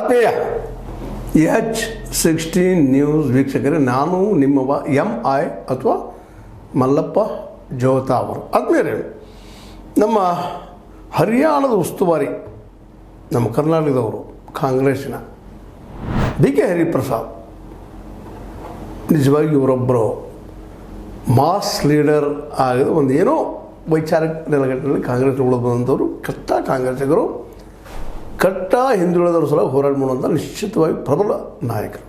ಆತ್ಮೀಯ H16 news ವೀಕ್ಷಕರೇ, ನಾನು ನಿಮ್ಮವ MI ಅಥವಾ ಮಲ್ಲಪ್ಪ ಜೋತಾ ಅವರು. ಆತ್ಮೀಯರೇ, ನಮ್ಮ ಹರಿಯಾಣದ ಉಸ್ತುವಾರಿ ನಮ್ಮ ಕರ್ನಾಟಕದವರು ಕಾಂಗ್ರೆಸ್ಸಿನ BK ಹರಿಪ್ರಸಾದ್ ನಿಜವಾಗಿ ಇವರೊಬ್ಬರು ಮಾಸ್ ಲೀಡರ್ ಆಗಿದ ಒಂದು ಏನೋ ವೈಚಾರಿಕ ನೆಲಗಟ್ಟಿನಲ್ಲಿ ಕಾಂಗ್ರೆಸ್ ಉಳಿದು ಬಂದವರು, ಕಟ್ಟ ಕಾಂಗ್ರೆಸ್ಸಿಗರು, ಕಟ್ಟ ಹಿಂದುಳಿದವರು ಸಲ ಹೋರಾಟ ಮಾಡುವಂಥ ನಿಶ್ಚಿತವಾಗಿ ಪ್ರಬಲ ನಾಯಕರು.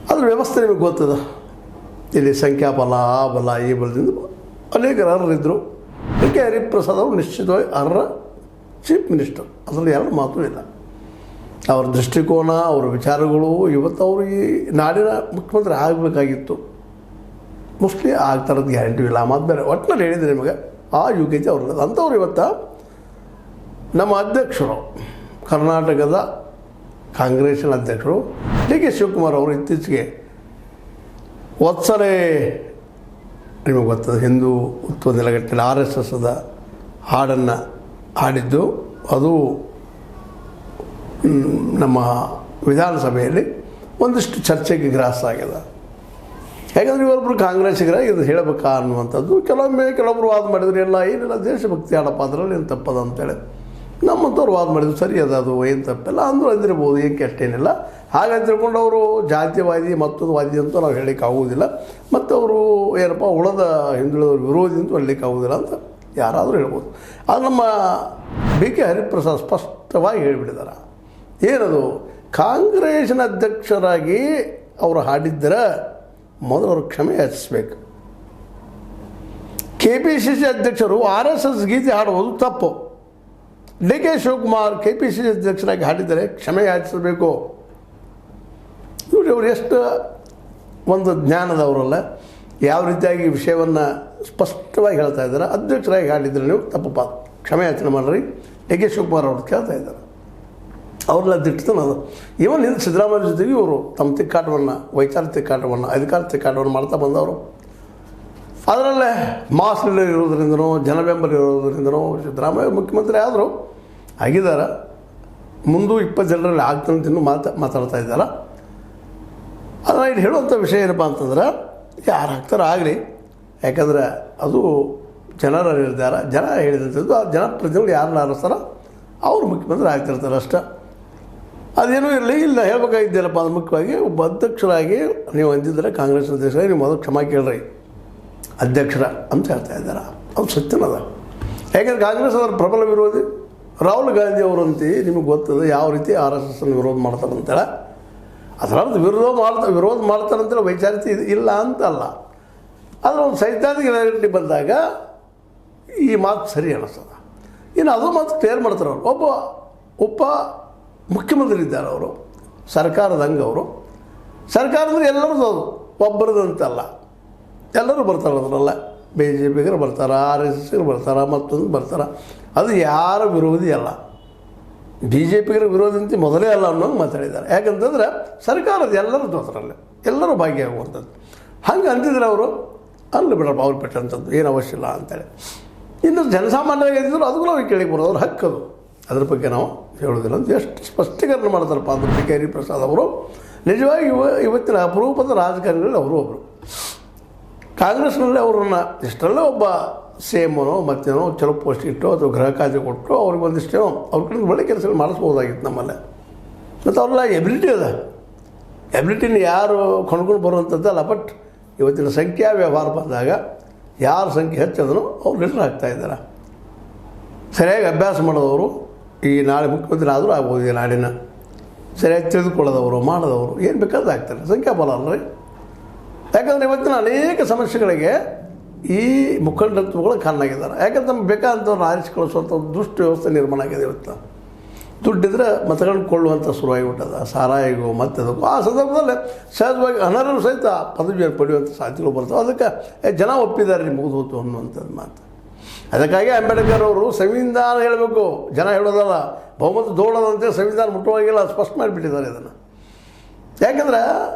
ಅದರ ವ್ಯವಸ್ಥೆ ನಿಮಗೆ ಗೊತ್ತದ. ಇಲ್ಲಿ ಸಂಖ್ಯಾಬಲ, ಆ ಬಲ, ಈ ಬಲದಿಂದ ಅನೇಕರು ಅರ್ಹರಿದ್ದರು. BK ಹರಿಪ್ರಸಾದ್ ಅವರು ನಿಶ್ಚಿತವಾಗಿ ಅರ್ಹ ಚೀಫ್ ಮಿನಿಸ್ಟರ್, ಅದರಲ್ಲಿ ಎರಡು ಮಾತು ಇಲ್ಲ. ಅವರ ದೃಷ್ಟಿಕೋನ, ಅವರ ವಿಚಾರಗಳು ಇವತ್ತು ಅವರು ಈ ನಾಡಿನ ಮುಖ್ಯಮಂತ್ರಿ ಆಗಬೇಕಾಗಿತ್ತು. ಮೋಸ್ಟ್ಲಿ ಆಗ್ತಾರದ್ದು ಗ್ಯಾರಂಟಿ ಇಲ್ಲ, ಆ ಮಾತು ಬೇರೆ. ಒಟ್ಟಿನಲ್ಲಿ ಹೇಳಿದರೆ ನಿಮಗೆ ಆ ಯೋಗ್ಯತೆ ಅವ್ರದ್ದು. ಅಂಥವ್ರು ಇವತ್ತು ನಮ್ಮ ಅಧ್ಯಕ್ಷರು, ಕರ್ನಾಟಕದ ಕಾಂಗ್ರೆಸ್ಸಿನ ಅಧ್ಯಕ್ಷರು DK ಶಿವಕುಮಾರ್ ಅವರು ಇತ್ತೀಚೆಗೆ ವತ್ಸಲೆ ನಿಮಗೆ ಗೊತ್ತದ ಹಿಂದುತ್ವ ನೆಲಗಟ್ಟಲೆ RSSದ ಹಾಡನ್ನು ಹಾಡಿದ್ದು, ಅದು ನಮ್ಮ ವಿಧಾನಸಭೆಯಲ್ಲಿ ಒಂದಿಷ್ಟು ಚರ್ಚೆಗೆ ಗ್ರಾಸ ಆಗಿದೆ. ಯಾಕಂದರೆ ಇವರೊಬ್ಬರು ಕಾಂಗ್ರೆಸ್ಸಿಗರ ಇದು ಹೇಳಬೇಕಾ ಅನ್ನುವಂಥದ್ದು. ಕೆಲವೊಬ್ಬರು ವಾದ ಮಾಡಿದ್ರು, ಎಲ್ಲ ಏನಿಲ್ಲ ದೇಶಭಕ್ತಿ ಹಾಡಪ್ಪ, ಅದರಲ್ಲಿ ಏನು ತಪ್ಪದ ಅಂತೇಳಿ. ನಮ್ಮಂಥವ್ರು ವಾದ ಮಾಡಿದ್ರು, ಸರಿ ಅದು ಏನು ತಪ್ಪಿಲ್ಲ ಅಂದರೂ ಅಂದಿರ್ಬೋದು, ಏಕೆ ಅಷ್ಟೇನಿಲ್ಲ. ಹಾಗಾಗಿ ತಿಳ್ಕೊಂಡು ಅವರು ಜಾತಿವಾದಿ ಮತ್ತೊಂದು ವಾದಿ ಅಂತೂ ನಾವು ಹೇಳಲಿಕ್ಕೆ ಆಗೋದಿಲ್ಲ, ಮತ್ತು ಅವರು ಏನಪ್ಪ ಉಳದ ಹಿಂದುಳಿದವರು ವಿರೋಧಿ ಅಂತೂ ಹೇಳಲಿಕ್ಕೆ ಆಗೋದಿಲ್ಲ ಅಂತ ಯಾರಾದರೂ ಹೇಳ್ಬೋದು. ಅದು ನಮ್ಮ BK ಹರಿಪ್ರಸಾದ್ ಸ್ಪಷ್ಟವಾಗಿ ಹೇಳಿಬಿಟ್ಟಿದ್ದಾರೆ. ಏನದು, ಕಾಂಗ್ರೆಸ್ಸಿನ ಅಧ್ಯಕ್ಷರಾಗಿ ಅವರು ಹಾಡಿದ್ದರೆ ಮೊದಲು ಅವರು ಕ್ಷಮೆ ಯಾಚಿಸಬೇಕು. KPCC ಅಧ್ಯಕ್ಷರು RSS ಗೀತೆ ಹಾಡುವುದು ತಪ್ಪು. DK ಶಿವಕುಮಾರ್ KPCC ಅಧ್ಯಕ್ಷರಾಗಿ ಹಾಡಿದರೆ ಕ್ಷಮೆ ಯಾಚಿಸಬೇಕು. ಇವರು ಎಷ್ಟು ಒಂದು ಜ್ಞಾನದವರಲ್ಲ, ಯಾವ ರೀತಿಯಾಗಿ ವಿಷಯವನ್ನು ಸ್ಪಷ್ಟವಾಗಿ ಹೇಳ್ತಾ ಇದ್ದಾರೆ. ಅಧ್ಯಕ್ಷರಾಗಿ ಹಾಡಿದರೆ ನೀವು ತಪ್ಪಪ್ಪ, ಕ್ಷಮೆ ಯಾಚನೆ ಮಾಡಿರಿ. DK ಶಿವಕುಮಾರ್ ಅವ್ರು ಕೇಳ್ತಾ ಇದ್ದಾರೆ. ಅವ್ರನ್ನ ದಿಟ್ಟತನ ಅದು. ಇವನ್ ಹಿಂದೆ ಸಿದ್ದರಾಮಯ್ಯ ಜೊತೆಗೆ ಇವರು ತಮ್ಮ ತಿಕ್ಕಾಟವನ್ನು, ವೈಚಾರಿಕ ತಿಕ್ಕಾಟವನ್ನು, ಅಧಿಕಾರ ತಿಕ್ಕಾಟವನ್ನು ಮಾಡ್ತಾ ಬಂದವರು. ಅದರಲ್ಲೇ ಮಾಸ್ ಲೀಡರ್ ಇರೋದ್ರಿಂದನೋ, ಜನಬೆಂಬಲ ಇರೋದ್ರಿಂದನೋ ಸಿದ್ದರಾಮಯ್ಯ ಮುಖ್ಯಮಂತ್ರಿ ಆದರೂ ಆಗಿದ್ದಾರೆ. ಮುಂದೂ 20 ಜನರಲ್ಲಿ ಆಗ್ತಂತ ಇನ್ನೂ ಮಾತಾಡ್ತಾ ಇದ್ದಾರೆ. ಅದನ್ನು ಇಲ್ಲಿ ಹೇಳುವಂಥ ವಿಷಯ ಏನಪ್ಪ ಅಂತಂದ್ರೆ, ಯಾರು ಆಗ್ತಾರೋ ಆಗಲಿ, ಯಾಕಂದರೆ ಅದು ಜನರ ನಿರ್ಧಾರ. ಜನ ಹೇಳಿದಂಥದ್ದು, ಆ ಜನಪ್ರತಿನಿಧಿಗಳು ಯಾರನ್ನ ಆರಿಸ್ತಾರೋ ಅವರು ಮುಖ್ಯಮಂತ್ರಿ ಆಗ್ತಿರ್ತಾರೆ ಅಷ್ಟೇ. ಅದೇನೂ ಇರಲಿ, ಇಲ್ಲ ಹೇಳಬೇಕಾಗಿದ್ದೇನಪ್ಪ ಅದು ಮುಖ್ಯವಾಗಿ ಒಬ್ಬ ಅಧ್ಯಕ್ಷರಾಗಿ ನೀವು ಅಂದಿದ್ದರೆ, ಕಾಂಗ್ರೆಸ್ ಅಧ್ಯಕ್ಷರಾಗಿ ನೀವು ಮೊದಲು ಕ್ಷಮಾ ಕೇಳ್ರಿ ಅಧ್ಯಕ್ಷರ ಅಂತ ಹೇಳ್ತಾ ಇದ್ದಾರೆ. ಅದು ಸತ್ಯನದ. ಯಾಕೆಂದರೆ ಕಾಂಗ್ರೆಸ್ ಅದರ ಪ್ರಬಲ ವಿರೋಧಿ. ರಾಹುಲ್ ಗಾಂಧಿ ಅವರಂತೆ ನಿಮಗೆ ಗೊತ್ತದ ಯಾವ ರೀತಿ RSSನ್ನು ವಿರೋಧ ಮಾಡ್ತಾರಂತೇಳಿ. ಅದರದ್ದು ವಿರೋಧ ಮಾಡ್ತಾರಂತೇಳಿ ವೈಚಾರಿಕ ಇಲ್ಲ ಅಂತಲ್ಲ. ಆದರೆ ಒಂದು ಸೈದ್ಧಾಂತಿಕ ನೆಲೆಗಟ್ಟಿ ಬಂದಾಗ ಈ ಮಾತು ಸರಿ ಅನ್ನಿಸ್ತದೆ. ಇನ್ನು ಅದು ಮಾತು ಕ್ಲಿಯರ್ ಮಾಡ್ತಾರೆ ಅವರು. ಒಬ್ಬ ಮುಖ್ಯಮಂತ್ರಿ ಇದ್ದಾರೆ ಅವರು, ಸರ್ಕಾರದ ಅವರು. ಸರ್ಕಾರ ಅಂದರೆ ಎಲ್ಲರದ್ದು, ಅದು ಒಬ್ಬರದಂತಲ್ಲ, ಎಲ್ಲರೂ ಬರ್ತಾರೆ. ಅದರಲ್ಲ BJPಗರು ಬರ್ತಾರೆ, RSSಗರು ಬರ್ತಾರೆ, ಮತ್ತೊಂದು ಬರ್ತಾರೆ. ಅದು ಯಾರ ವಿರೋಧಿ ಅಲ್ಲ, BJPಗರ ವಿರೋಧಿ ಅಂತ ಮೊದಲೇ ಅಲ್ಲ ಅನ್ನೋಂಗೆ ಮಾತಾಡಿದ್ದಾರೆ. ಯಾಕಂತಂದರೆ ಸರ್ಕಾರದ ಎಲ್ಲರದ್ದು ಅದರಲ್ಲಿ ಎಲ್ಲರೂ ಭಾಗಿಯಾಗುವಂಥದ್ದು. ಹಂಗೆ ಅಂತಿದ್ರೆ ಅವರು ಅಲ್ಲಿ ಬಿಡಪ್ಪ, ಅವ್ರು ಬಿಟ್ಟಂಥದ್ದು ಏನು ಅವಶ್ಯ ಇಲ್ಲ ಅಂತೇಳಿ. ಇನ್ನು ಜನಸಾಮಾನ್ಯರಾಗಿ ಇದ್ದರು ಅದಕ್ಕೂ ನಾವು ಕೇಳಿ ಬರೋದು, ಅವ್ರ ಹಕ್ಕದು. ಅದ್ರ ಬಗ್ಗೆ ನಾವು ಹೇಳೋದಿಲ್ಲ ಅಂತ ಎಷ್ಟು ಸ್ಪಷ್ಟೀಕರಣ ಮಾಡ್ತಾರಪ್ಪ ಅಂದ್ರೆ BK ಹರಿಪ್ರಸಾದ್ ಅವರು. ನಿಜವಾಗಿ ಇವತ್ತಿನ ಅಪರೂಪದ ರಾಜಕಾರಣಿಗಳಲ್ಲಿ ಅವರು ಒಬ್ಬರು. ಕಾಂಗ್ರೆಸ್ನಲ್ಲಿ ಅವ್ರನ್ನ ಇಷ್ಟರಲ್ಲೇ ಒಬ್ಬ CMನೋ ಮತ್ತೇನೋ ಚಲೋ ಪೋಸ್ಟ್ ಇಟ್ಟು ಅಥವಾ ಗೃಹ ಖಾತೆ ಕೊಟ್ಟು ಅವ್ರಿಗೆ ಒಂದಿಷ್ಟೇನೋ ಅವ್ರ ಕಡೆ ಒಳ್ಳೆ ಕೆಲಸಗಳು ಮಾಡಿಸ್ಬೋದಾಗಿತ್ತು ನಮ್ಮಲ್ಲೇ. ಮತ್ತು ಅವ್ರೆಲ್ಲ ಎಬಿಲಿಟಿ ಅದ. ಎಬಿಲಿಟಿನ ಯಾರು ಕೊಂಡ್ಕೊಂಡು ಬರುವಂಥದ್ದಲ್ಲ. ಬಟ್ ಇವತ್ತಿನ ಸಂಖ್ಯಾ ವ್ಯವಹಾರ ಬಂದಾಗ ಯಾರ ಸಂಖ್ಯೆ ಹೆಚ್ಚದನೋ ಅವ್ರು ಲೀಡರ್ ಆಗ್ತಾಯಿದ್ದಾರೆ. ಸರಿಯಾಗಿ ಅಭ್ಯಾಸ ಮಾಡೋದವರು ಈ ನಾಳೆ ಮುಖ್ಯಮಂತ್ರಿ ಆದರೂ ಆಗ್ಬೋದು. ಈ ನಾಡಿನ ಸರಿಯಾಗಿ ತಿಳಿದುಕೊಳ್ಳೋದವರು, ಮಾಡೋದವರು ಏನು ಬೇಕಾದ್ರೂ ಆಗ್ತಾರೆ. ಸಂಖ್ಯಾಬಲ ಅಲ್ಲರಿ. ಯಾಕಂದರೆ ಇವತ್ತಿನ ಅನೇಕ ಸಮಸ್ಯೆಗಳಿಗೆ ಈ ಮುಖಂಡತ್ವಗಳು ಕಾರಣ ಆಗಿದ್ದಾರೆ. ಯಾಕಂದ್ರೆ ನಮ್ಗೆ ಬೇಕಾದಂಥವ್ರನ್ನ ಆರಿಸಿಕೊಳ್ಳಿಸುವಂಥ ಒಂದು ದುಷ್ಟ ವ್ಯವಸ್ಥೆ ನಿರ್ಮಾಣ ಆಗಿದೆ. ಇವತ್ತು ದುಡ್ಡಿದ್ರೆ ಮತಗಳನ್ನು ಕೊಳ್ಳುವಂಥ ಶುರುವಾಗಿಬಿಟ್ಟದ, ಸಾರಾಯಿಗೂ ಮತ್ತದಕ್ಕೂ. ಆ ಸಂದರ್ಭದಲ್ಲಿ ಸಹಜವಾಗಿ ಅನರ್ಹರು ಸಹಿತ ಪದವಿಯನ್ನು ಪಡೆಯುವಂಥ ಸಾಧ್ಯತೆಗಳು ಬರ್ತವೆ. ಅದಕ್ಕೆ ಜನ ಒಪ್ಪಿದ್ದಾರೆ ಮುಗಿದೋತು ಅನ್ನುವಂಥದ್ದು ಮಾತು. ಅದಕ್ಕಾಗಿ ಅಂಬೇಡ್ಕರ್ ಅವರು ಸಂವಿಧಾನ ಹೇಳಬೇಕು, ಜನ ಹೇಳೋದಲ್ಲ. ಬಹುಮತ ದೋಳದಂತೆ ಸಂವಿಧಾನ ಮುಟ್ಟುವಾಗಿಲ್ಲ, ಸ್ಪಷ್ಟ ಮಾಡಿಬಿಟ್ಟಿದ್ದಾರೆ ಇದನ್ನು. ಯಾಕಂದರೆ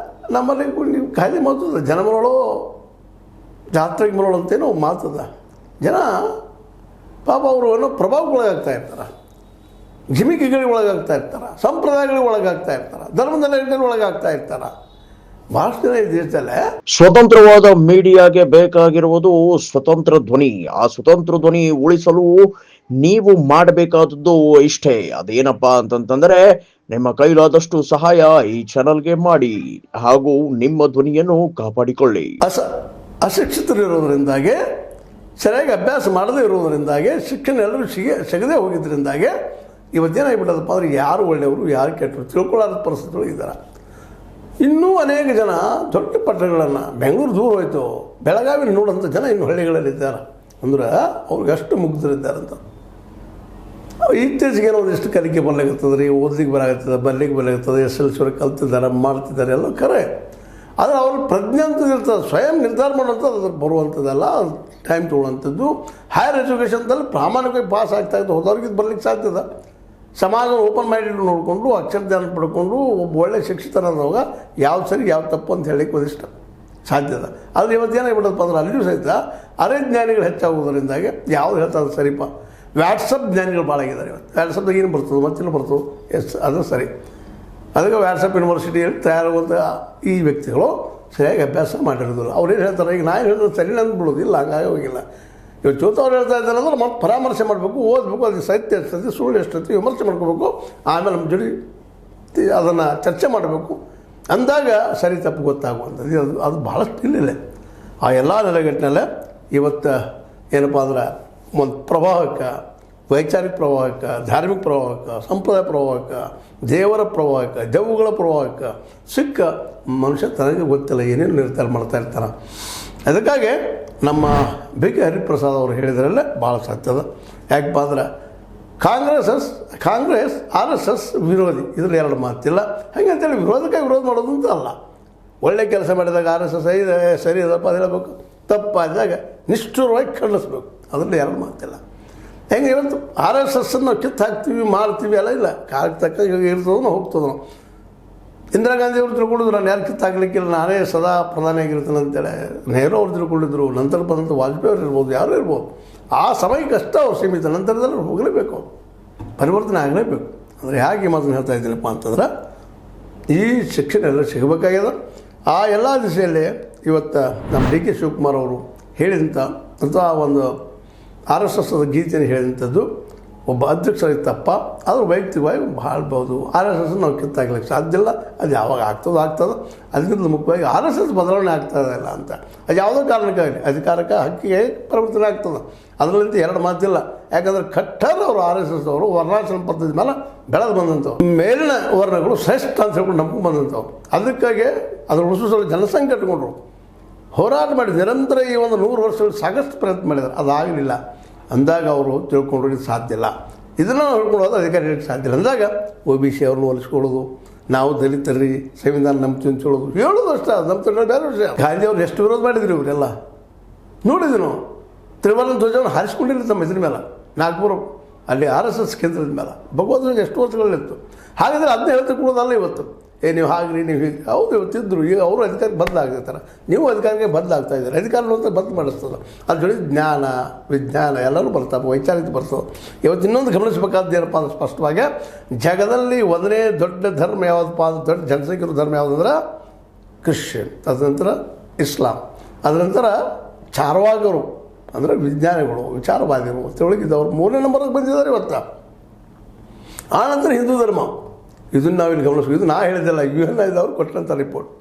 ನಮ್ಮಲ್ಲಿ ನೀವು ಖಾಲಿ ಮಾತದ, ಜನಮನೋಳು ಜಾತ್ರೆಗೆ ಮರೋಳು ಅಂತೇನೋ ಮಾತದ. ಜನ ಪಾಪ ಅವರು ಏನೋ ಪ್ರಭಾವಕ್ಕೊಳಗಾಗ್ತಾ ಇರ್ತಾರೆ. ಜಿಮಿಕಿಗಳಿಗೆ ಒಳಗಾಗ್ತಾ ಇರ್ತಾರೆ, ಸಂಪ್ರದಾಯಗಳಿಗೆ ಒಳಗಾಗ್ತಾ ಇರ್ತಾರೆ, ಧರ್ಮದ ನೆಲೆಗಳಿಗೆ ಒಳಗಾಗ್ತಾ ಇರ್ತಾರೆ. ಭಾಳಷ್ಟು ಜನ ಈ ದೇಶದಲ್ಲೇ. ಸ್ವತಂತ್ರವಾದ ಮೀಡಿಯಾಗೆ ಬೇಕಾಗಿರುವುದು ಸ್ವತಂತ್ರ ಧ್ವನಿ. ಆ ಸ್ವತಂತ್ರ ಧ್ವನಿ ಉಳಿಸಲು ನೀವು ಮಾಡಬೇಕಾದದ್ದು ಇಷ್ಟೇ. ಅದೇನಪ್ಪಾ ಅಂತಂತಂದ್ರೆ ನಿಮ್ಮ ಕೈಲಾದಷ್ಟು ಸಹಾಯ ಈ ಚಾನಲ್ಗೆ ಮಾಡಿ ಹಾಗೂ ನಿಮ್ಮ ಧ್ವನಿಯನ್ನು ಕಾಪಾಡಿಕೊಳ್ಳಿ. ಅಶಿಕ್ಷಿತರು ಇರೋದರಿಂದಾಗೆ, ಸರಿಯಾಗಿ ಅಭ್ಯಾಸ ಮಾಡದೇ ಇರೋದರಿಂದಾಗೆ, ಶಿಕ್ಷಣ ಎಲ್ಲರೂ ಸಿಗದೇ ಹೋಗಿದ್ದರಿಂದಾಗೆ ಇವತ್ತೇನಾಗಿಬಿಟ್ಟದಪ್ಪ ಅಂದ್ರೆ ಯಾರು ಒಳ್ಳೆಯವರು ಯಾರು ಕೆಟ್ಟರು ತಿಳ್ಕೊಳ್ಳಾದ ಪರಿಸ್ಥಿತಿಗಳು ಇದ್ದಾರೆ. ಇನ್ನೂ ಅನೇಕ ಜನ ದೊಡ್ಡ ಪಟ್ಟಣಗಳನ್ನು, ಬೆಂಗಳೂರು ದೂರ ಹೋಯಿತು, ಬೆಳಗಾವಿ ನೋಡೋಂಥ ಜನ ಇನ್ನು ಹಳ್ಳಿಗಳಲ್ಲಿದ್ದಾರೆ. ಅಂದ್ರೆ ಅವ್ರಿಗೆ ಅಷ್ಟು ಮುಗ್ಧರಿದ್ದಾರಂತ. ಇತ್ತೀಚೆಗೆ ಒಂದಿಷ್ಟು ಕಲಿಕೆ ಬರ್ಲಿಕ್ಕತ್ತದ ರೀ, ಓದ್ಲಿಕ್ಕೆ ಬರಾಗತ್ತದ, ಬರ್ಲಿಕ್ಕೆ ಬರಲಾಗತ್ತದ, SLC ಕಲ್ತಿದ್ದಾರೆ, ಮಾಡ್ತಿದ್ದಾರೆ, ಎಲ್ಲ ಖರೆ. ಆದರೆ ಅವ್ರ ಪ್ರಜ್ಞೆ ಅಂತದ್ದು ಇರ್ತದೆ, ಸ್ವಯಂ ನಿರ್ಧಾರ ಮಾಡೋಂಥದ್ದು ಅದ್ರ ಬರುವಂಥದ್ದಲ್ಲ, ಟೈಮ್ ತೊಗೊಳ್ಳೋಂಥದ್ದು. ಹೈಯರ್ ಎಜುಕೇಷನ್ದಲ್ಲಿ ಪ್ರಾಮಾಣಿಕವಾಗಿ ಪಾಸ್ ಆಗ್ತಾಯಿದ್ದು ಹೋದವ್ರಿಗೆ ಇದು ಬರ್ಲಿಕ್ಕೆ ಸಾಧ್ಯದ. ಸಮಾಜ ಓಪನ್ ಮೈಂಡೆಡ್ ನೋಡಿಕೊಂಡು ಅಕ್ಷರ ಜ್ಞಾನ ಪಡ್ಕೊಂಡು ಒಬ್ಬ ಒಳ್ಳೆ ಶಿಕ್ಷಿತರಾದವಾಗ ಯಾವ್ದು ಸರಿ ಯಾವ್ದು ತಪ್ಪು ಅಂತ ಹೇಳಿಕ್ಕೆ ಒಂದಿಷ್ಟು ಸಾಧ್ಯದ. ಆದರೆ ಇವತ್ತೇನಾಗಿಬಿಡೋದಪ್ಪ ಅಂದ್ರೆ ಅಲ್ಲಿಯೂ ಸಹಿತ ಅರೆ ಜ್ಞಾನಿಗಳು ಹೆಚ್ಚಾಗೋದರಿಂದಾಗಿ ಯಾವ್ದು ಹೇಳ್ತಾರೆ ಸರಿಪ. ವ್ಯಾಟ್ಸಪ್ ಜ್ಞಾನಿಗಳು ಭಾಳ ಆಗಿದ್ದಾರೆ ಇವತ್ತು. ವ್ಯಾಟ್ಸಪ್ದಾಗ ಏನು ಬರ್ತದೆ ಮತ್ತಿಲ್ಲ ಬರ್ತದೆ, ಅದು ಸರಿ. ಅದಕ್ಕೆ ವ್ಯಾಟ್ಸಪ್ ಯೂನಿವರ್ಸಿಟಿಯಲ್ಲಿ ತಯಾರಾಗುವಂಥ ಈ ವ್ಯಕ್ತಿಗಳು ಸರಿಯಾಗಿ ಅಭ್ಯಾಸ ಮಾಡಿರೋದಿಲ್ಲ. ಅವ್ರು ಏನು ಹೇಳ್ತಾರೆ, ಈಗ ನಾನು ಹೇಳಿದ್ರೆ ಸರಿ ಅಂದ್ಬಿಡೋದು, ಇಲ್ಲ ಹಂಗಾಗಿ ಹೋಗಿಲ್ಲ. ಇವತ್ತು ಚೋತವ್ರು ಹೇಳ್ತಾ ಇದ್ದಾರೆ ಅಂದ್ರೆ ಮತ್ತೆ ಪರಾಮರ್ಶೆ ಮಾಡಬೇಕು, ಓದಬೇಕು, ಅದು ಸತ್ಯ ಎಷ್ಟೈತಿ ಸುಳ್ಳು ಎಷ್ಟೈತಿ ವಿಮರ್ಶೆ ಮಾಡ್ಕೋಬೇಕು. ಆಮೇಲೆ ನಮ್ಮ ಜೊತೆ ಅದನ್ನು ಚರ್ಚೆ ಮಾಡಬೇಕು. ಅಂದಾಗ ಸರಿ ತಪ್ಪು ಗೊತ್ತಾಗುವಂಥದ್ದು ಅದು ಭಾಳಷ್ಟು ಇಲ್ಲಿಲ್ಲ. ಆ ಎಲ್ಲ ನೆಲೆಗಟ್ಟಿನಲ್ಲೇ ಇವತ್ತು ಏನಪ್ಪ ಅಂದ್ರೆ ಒಂದು ಪ್ರವಾಹಕ್ಕೆ, ವೈಚಾರಿಕ ಪ್ರವಾಹಕ್ಕೆ, ಧಾರ್ಮಿಕ ಪ್ರವಾಹಕ್ಕೆ, ಸಂಪ್ರದಾಯ ಪ್ರವಾಹಕ್ಕೆ, ದೇವರ ಪ್ರವಾಹಕ್ಕೆ, ದೆವ್ವಗಳ ಪ್ರವಾಹಕ್ಕೆ ಸಿಕ್ಕ ಮನುಷ್ಯ ತನಗೆ ಗೊತ್ತಿಲ್ಲ ಏನೇನು ನಿರ್ಧಾರ ಮಾಡ್ತಾ ಇರ್ತಾನೆ. ಅದಕ್ಕಾಗಿ ನಮ್ಮ BK ಹರಿಪ್ರಸಾದ್ ಅವರು ಹೇಳಿದ್ರಲ್ಲೇ ಭಾಳ ಸತ್ಯದ. ಯಾಕಪ್ಪ ಅಂದ್ರೆ ಕಾಂಗ್ರೆಸ್ RSS ವಿರೋಧಿ, ಇದರಲ್ಲಿ ಎರಡು ಮಾತಿಲ್ಲ. ಹಾಗಂತೇಳಿ ವಿರೋಧ ಮಾಡೋದು ಅಂತ ಅಲ್ಲ. ಒಳ್ಳೆ ಕೆಲಸ ಮಾಡಿದಾಗ RSS ಇದೆ ಸರಿ ಅದಪ್ಪ ಅದು ಹೇಳಬೇಕು, ತಪ್ಪಾದಾಗ ನಿಷ್ಠುರವಾಗಿ ಖಂಡಿಸ್ಬೇಕು, ಅದರಲ್ಲಿ ಎರಡು ಮಾತಿಲ್ಲ. ಹೆಂಗೆ ಇವತ್ತು RSSನ್ನು ನಾವು ಕಿತ್ತು ಹಾಕ್ತೀವಿ ಮಾಡ್ತೀವಿ ಎಲ್ಲ ಇಲ್ಲ, ಕಾಲಕ್ಕೆ ತಕ್ಕ ಇರ್ತದೋ ನಾವು ಹೋಗ್ತದೋ. ಇಂದಿರಾ ಗಾಂಧಿ ಅವರು ತಿಳ್ಕೊಂಡಿದ್ರು ನಾನು ಯಾರು ಕಿತ್ತಾಗಲಿಕ್ಕಿಲ್ಲ, ನಾನೇ ಸದಾ ಪ್ರಧಾನಿ ಆಗಿರ್ತೀನಿ ಅಂತೇಳಿ. ನೆಹರು ಅವ್ರು ತಿಳ್ಕೊಂಡಿದ್ರು, ನಂತರ ಬಂದಂಥ ವಾಜಪೇಯಿ ಅವ್ರು ಇರ್ಬೋದು, ಯಾರು ಇರ್ಬೋದು. ಆ ಸಮಯಕ್ಕೆ ಅಷ್ಟೇ ಅವ್ರು ಸೀಮಿತ, ನಂತರದಲ್ಲಿ ಅವ್ರು ಹೋಗಲೇಬೇಕು, ಪರಿವರ್ತನೆ ಆಗಲೇಬೇಕು. ಅಂದರೆ ಹೇಗೆ ಮಾತನ್ನು ಹೇಳ್ತಾ ಇದ್ದೀನಪ್ಪ ಅಂತಂದ್ರೆ ಈ ಶಿಕ್ಷಣ ಎಲ್ಲ ಸಿಗಬೇಕಾಗ್ಯದ. ಆ ಎಲ್ಲ ದಿಸೆಯಲ್ಲಿ ಇವತ್ತು ನಮ್ಮ DK ಶಿವಕುಮಾರ್ ಅವರು ಹೇಳಿದಂಥ ಒಂದು RSS ಗೀತೆಯನ್ನು ಹೇಳಿದಂಥದ್ದು ಒಬ್ಬ ಅಧ್ಯಕ್ಷರಿಗೆ ತಪ್ಪ, ಆದರೂ ವೈಯಕ್ತಿಕವಾಗಿ ಭಾಳಬಹುದು. RSS ನಾವು ಕಿತ್ತಾಗ್ಲಿಕ್ಕೆ ಸಾಧ್ಯ ಇಲ್ಲ, ಅದು ಯಾವಾಗ ಆಗ್ತದೆ. ಅದಕ್ಕಿಂತ ಮುಖ್ಯವಾಗಿ RSS ಬದಲಾವಣೆ ಆಗ್ತದಿಲ್ಲ ಅಂತ, ಅದು ಯಾವುದೋ ಕಾರಣಕ್ಕಾಗಲಿ ಅಧಿಕಾರಕ್ಕೆ ಹಕ್ಕಿಗೆ ಪರಿವರ್ತನೆ ಆಗ್ತದೆ. ಅದರಲ್ಲಿಂದ ಎರಡು ಮಾತಿಲ್ಲ. ಯಾಕಂದರೆ ಕಟ್ಟರ್ ಅವರು RSS ಅವರು ವರ್ಣಾಶ್ರಮ ಪದ್ಧತಿ ಮೇಲೆ ಬೆಳೆದು ಬಂದಂಥವ್ರು, ಮೇಲಿನ ವರ್ಣಗಳು ಶ್ರೇಷ್ಠ ಅಂತ ಹೇಳ್ಕೊಂಡು ನಂಬ್ಕೊಂಡು ಬಂದಂಥವ್ರು. ಅದಕ್ಕಾಗಿ ಅದ್ರ ಉಳಿಸಲು ಜನಸಂಖ್ಯೆ ಇಟ್ಕೊಂಡ್ರು ಹೋರಾಟ ಮಾಡಿ ನಿರಂತರ ಈ ಒಂದು 100 ವರ್ಷಗಳು ಸಾಕಷ್ಟು ಪ್ರಯತ್ನ ಮಾಡಿದ್ದಾರೆ, ಅದಾಗಲಿಲ್ಲ. ಅಂದಾಗ ಅವರು ತಿಳ್ಕೊಂಡು ಇದು ಸಾಧ್ಯ ಇಲ್ಲ, ಇದನ್ನು ನಾವು ಹೇಳ್ಕೊಳ್ಳೋದು ಅಧಿಕಾರ ಹೇಳಕ್ಕೆ ಸಾಧ್ಯ ಇಲ್ಲ. ಅಂದಾಗ OBC ಅವ್ರನ್ನ ಹೋಲಿಸ್ಕೊಳ್ಳೋದು, ನಾವು ದಲಿತರಿ ಸಂವಿಧಾನ ನಂಬ್ತೀವಿ ಅಂತ ಹೇಳೋದು ಅಷ್ಟೇ. ಅದು ನಮ್ಮ ಬೇರೆ ವಿಷಯ. ಗಾಂಧಿ ಅವ್ರು ಎಷ್ಟು ವಿರೋಧ ಮಾಡಿದ್ರು ಇವರೆಲ್ಲ ನೋಡಿದ್ವಿ ನಾವು. ತ್ರಿವರ್ಣ ಧ್ವಜವನ್ನು ಹಾರಿಸ್ಕೊಂಡಿದ್ರು ತಮ್ಮ ಇದ್ರ ಮೇಲೆ, ನಾಗ್ಪುರ ಅಲ್ಲಿ RSS ಕೇಂದ್ರದ ಮೇಲೆ. ಭಗವಂತನಿಗೆ ಎಷ್ಟು ವರ್ಷಗಳಿತ್ತು. ಹಾಗಾದರೆ ಅದನ್ನ ಹೇಳ್ತಾ ಕೊಡೋದಲ್ಲ ಇವತ್ತು. ನೀವು ಹಾಗ್ರಿ ನೀವು ಹೀಗೆ, ಹೌದು ಇವತ್ತಿದ್ದರು. ಈಗ ಅವರು ಅಧಿಕಾರಕ್ಕೆ ಬದಲಾಗ್ತಾರೆ, ನೀವು ಅಧಿಕಾರಕ್ಕೆ ಬದಲಾಗ್ತಾ ಇದ್ದಾರೆ. ಅಧಿಕಾರ ಅಂತ ಬದಲು ಮಾಡಿಸ್ತದೆ. ಅದ್ರ ಜೊತೆ ಜ್ಞಾನ ವಿಜ್ಞಾನ ಎಲ್ಲರೂ ಬರ್ತಾವೆ, ವೈಚಾರಿಕ ಬರ್ತವೆ. ಇವತ್ತು ಇನ್ನೊಂದು ಗಮನಿಸಬೇಕಾದ್ದು ಏನಪ್ಪ ಅಂದ್ರೆ ಸ್ಪಷ್ಟವಾಗಿ ಜಗದಲ್ಲಿ ಒಂದನೇ ದೊಡ್ಡ ಧರ್ಮ ಯಾವುದಪ್ಪ ಅಂದ್ರೆ, ದೊಡ್ಡ ಜನಸಂಖ್ಯೆ ಧರ್ಮ ಯಾವುದಂದ್ರೆ ಕ್ರಿಶ್ಚಿಯನ್, ಅದನಂತರ ಇಸ್ಲಾಂ, ಅದನಂತರ ಚಾರ್ವಾಕರು ಅಂದರೆ ವಿಜ್ಞಾನಿಗಳು, ವಿಚಾರವಾದಿಗಳು ತಿಳುಗಿದ್ದವರು 3ನೇ ನಂಬರ್ಗೆ ಬಂದಿದ್ದಾರೆ ಇವತ್ತು. ಆನಂತರ ಹಿಂದೂ ಧರ್ಮ. ಇದನ್ನು ನಾವಿಲ್ಲಿ ಗಮನಿಸ್ಬೇಕು. ಇದು ನಾ ಹೇಳಿದ್ದೆಲ್ಲ, UN ಇದ್ದವ್ರು ಕೊಟ್ಟಂಥ ರಿಪೋರ್ಟ್.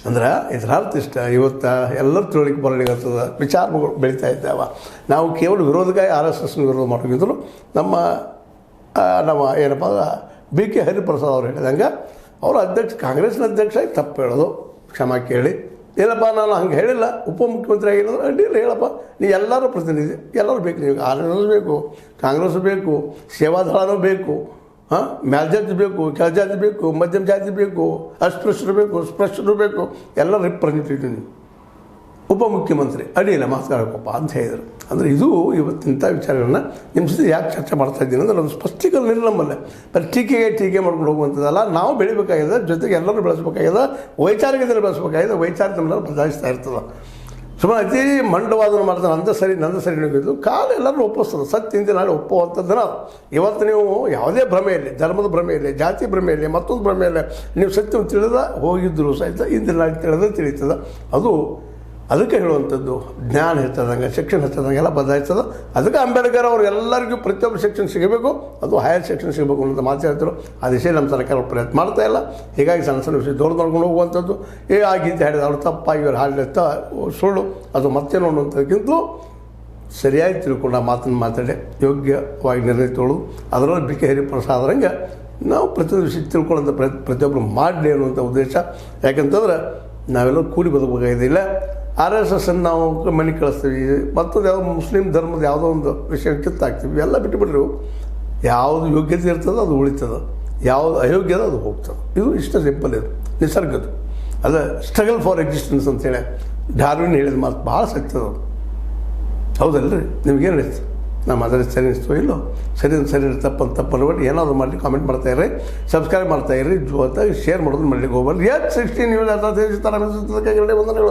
ಅಂದ್ರೆ ಇದರ ಅರ್ಥ ಇಷ್ಟ, ಇವತ್ತು ಎಲ್ಲರೂ ತಿಳುವಳಿಕೆ ಬರಲಿಕ್ಕತ್ತದ, ವಿಚಾರಗಳು ಬೆಳೀತಾ ಇದ್ದಾವೆ. ನಾವು ಕೇವಲ ವಿರೋಧಕ್ಕಾಗಿ RSSನ ವಿರೋಧ ಮಾಡೋಕ್ಕಿಂತಲೂ ನಮ್ಮ ಏನಪ್ಪ BK ಹರಿಪ್ರಸಾದ್ ಅವ್ರು ಹೇಳಿದಂಗೆ ಅವರು ಕಾಂಗ್ರೆಸ್ನ ಅಧ್ಯಕ್ಷ ಆಗಿ ತಪ್ಪು ಹೇಳೋದು, ಕ್ಷಮಾ ಕೇಳಿ, ಏನಪ್ಪ ನಾನು ಹಂಗೆ ಹೇಳಿಲ್ಲ, ಉಪಮುಖ್ಯಮಂತ್ರಿ ಆಗಿರೋದು ಅಡ್ಡಿಲ್ಲ ಹೇಳಪ್ಪ, ನೀವು ಎಲ್ಲರೂ ಪ್ರತಿನಿಧಿ, ಎಲ್ಲರೂ ಬೇಕು. ನೀವು RSS ಬೇಕು, ಕಾಂಗ್ರೆಸ್ ಬೇಕು, ಸೇವಾದಳನೂ ಬೇಕು, ಮೇಲ್ಜಾತಿ ಬೇಕು, ಕೆಳಜಾತಿ ಬೇಕು, ಮಧ್ಯಮ ಜಾತಿ ಬೇಕು, ಅಸ್ಪೃಶ್ಯರು ಬೇಕು, ಸ್ಪೃಶ್ಯರು ಬೇಕು, ಎಲ್ಲ ರಿಪ್ರೆಸೆಂಟೇಟಿವ್ ನೀವು ಉಪಮುಖ್ಯಮಂತ್ರಿ ಅಡಿಯಿಲ್ಲ ಮಾತಾಡಬೇಕಪ್ಪ ಅಂತ ಹೇಳಿದರು. ಅಂದರೆ ಇದು ಇವತ್ತಿಂಥ ವಿಚಾರಗಳನ್ನ ನಿಮ್ಮ ಜೊತೆ ಯಾಕೆ ಚರ್ಚೆ ಮಾಡ್ತಾ ಇದ್ದೀನಿ ಅಂದರೆ ಒಂದು ಸ್ಪಷ್ಟೀಕರಣ ಇಲ್ಲ ನಮ್ಮಲ್ಲೇ. ಬರೀ ಟೀಕೆ ಮಾಡ್ಕೊಂಡು ಹೋಗುವಂಥದ್ದಲ್ಲ, ನಾವು ಬೆಳಿಬೇಕಾಗಿದೆ, ಜೊತೆಗೆ ಎಲ್ಲರೂ ಬೆಳೆಸಬೇಕಾಗಿದೆ, ವೈಚಾರಿಕತೆಯನ್ನು ಬೆಳೆಸಬೇಕಾಗಿದೆ, ವೈಚಾರಿಕ ನಮ್ಮಲ್ಲಿ ಬದಲಾಯಿಸ್ತಾ ಇರ್ತದೆ. ಸುಮ್ಮನೆ ಅತಿ ಮಂಡವಾದನ ಮಾಡ್ತಾನೆ, ನಂದು ಸರಿ ನಿಗಿದ್ದು ಕಾಲ ಎಲ್ಲರೂ ಒಪ್ಪಿಸ್ತದೆ. ಸತ್ಯಂತೆ ನಾಳೆ ಒಪ್ಪುವಂಥದ್ದನ್ನು ಇವತ್ತು ನೀವು ಯಾವುದೇ ಭ್ರಮೆಯಲ್ಲಿ, ಧರ್ಮದ ಭ್ರಮೆಯಲ್ಲಿ, ಜಾತಿ ಭ್ರಮೆಯಲ್ಲಿ, ಮತ್ತೊಂದು ಭ್ರಮೆಯಲ್ಲಿ ನೀವು ಸತ್ಯವನ್ನು ತಿಳಿದ ಹೋಗಿದ್ದರೂ ಸಹಿತ ಇಂದಿನ ನಾಳೆ ತಿಳಿತದೆ. ಅದಕ್ಕೆ ಹೇಳುವಂಥದ್ದು ಜ್ಞಾನ ಹೆಚ್ಚದಂಗೆ, ಶಿಕ್ಷಣ ಹೆಚ್ಚದಂಗೆ ಎಲ್ಲ ಬದಲಾಯಿಸ್ತದೆ. ಅದಕ್ಕೆ ಅಂಬೇಡ್ಕರ್ ಅವರು ಎಲ್ಲರಿಗೂ ಪ್ರತಿಯೊಬ್ಬ ಶಿಕ್ಷಣ ಸಿಗಬೇಕು, ಅದು ಹೈಯರ್ ಶಿಕ್ಷಣ ಸಿಗಬೇಕು ಅಂತ ಮಾತು ಹೇಳ್ತಾರೆ. ಆ ದಿಶೆಯಲ್ಲಿ ನಮ್ಮ ಸರ್ಕಾರ ಪ್ರಯತ್ನ ಮಾಡ್ತಾ ಇಲ್ಲ. ಹೀಗಾಗಿ ಸಣ್ಣ ಸಣ್ಣ ವಿಷಯ ನೋಡ್ಕೊಂಡು ಹೋಗುವಂಥದ್ದು, ಆ ಗೀತೆ ಹೇಳಿದ ಅವ್ರು ತಪ್ಪಾಗಿ ಇವರು ಹಾಡಿದ ಸುಳ್ಳು ಅದು ಮತ್ತೇನು ಅನ್ನುವಂಥದ್ದಕ್ಕಿಂತಲೂ ಸರಿಯಾಗಿ ತಿಳ್ಕೊಂಡು ಆ ಮಾತನ್ನು ಮಾತಾಡಿ ಯೋಗ್ಯವಾಗಿ ನಿರ್ಣಯ ತೊಗೊಳ್ಳೋದು, ಅದರಲ್ಲಿ ಬಿ ಕೆ ಹರಿಪ್ರಸಾದರಂಗೆ ನಾವು ಪ್ರತಿಯೊಂದು ವಿಷಯ ತಿಳ್ಕೊಳ್ಳೋಂಥ ಪ್ರತಿಯೊಬ್ಬರು ಮಾಡಲಿ ಅನ್ನುವಂಥ ಉದ್ದೇಶ. ಯಾಕಂತಂದ್ರೆ ನಾವೆಲ್ಲರೂ ಕೂಡಿ ಬದುಕಬೇಕಾಗಿದ್ದಿಲ್ಲ. RSS ನಾವು ಮನೆ ಕಳಿಸ್ತೀವಿ, ಮತ್ತೊಂದು ಯಾವುದೋ ಮುಸ್ಲಿಂ ಧರ್ಮದ ಯಾವುದೋ ಒಂದು ವಿಷಯ ಕಿತ್ತಾಕ್ತೀವಿ, ಎಲ್ಲ ಬಿಟ್ಟುಬಿಟ್ರಿ. ಯಾವುದು ಯೋಗ್ಯತೆ ಇರ್ತದೆ ಅದು ಉಳಿತದೆ, ಯಾವುದು ಅಯೋಗ್ಯದ ಅದು ಹೋಗ್ತದೆ. ಇದು ಇಷ್ಟ ಸಿಂಪಲ್, ಇದು ನಿಸರ್ಗದ್ದು. ಅದು ಸ್ಟ್ರಗಲ್ ಫಾರ್ ಎಕ್ಸಿಸ್ಟೆನ್ಸ್ ಅಂತೇಳಿ ಡಾರ್ವಿನ್ ಹೇಳಿದ ಮಾತು ಭಾಳ ಸತ್ಯದ. ಹೌದಲ್ರಿ? ನಿಮ್ಗೇನು ಅನಿಸ್ತು? ನಮ್ಮ ಅದರ ಸರಿ ಅನಿಸ್ತು ಇಲ್ಲೋ? ಸರಿ ತಪ್ಪು ನೋಡಿ ಏನಾದರೂ ಮಾಡಿ ಕಾಮೆಂಟ್ ಮಾಡ್ತಾಯಿರಿ, ಸಬ್ಸ್ಕ್ರೈಬ್ ಮಾಡ್ತಾಯಿರಿ, ಜೊತೆಗೆ ಶೇರ್ ಮಾಡೋದು ಮಾಡಲಿಕ್ಕೆ ಹೋಗ್ಬಾರ್ದು. 16 ನ್ಯೂಸ್ ವಂದನೆಗಳು.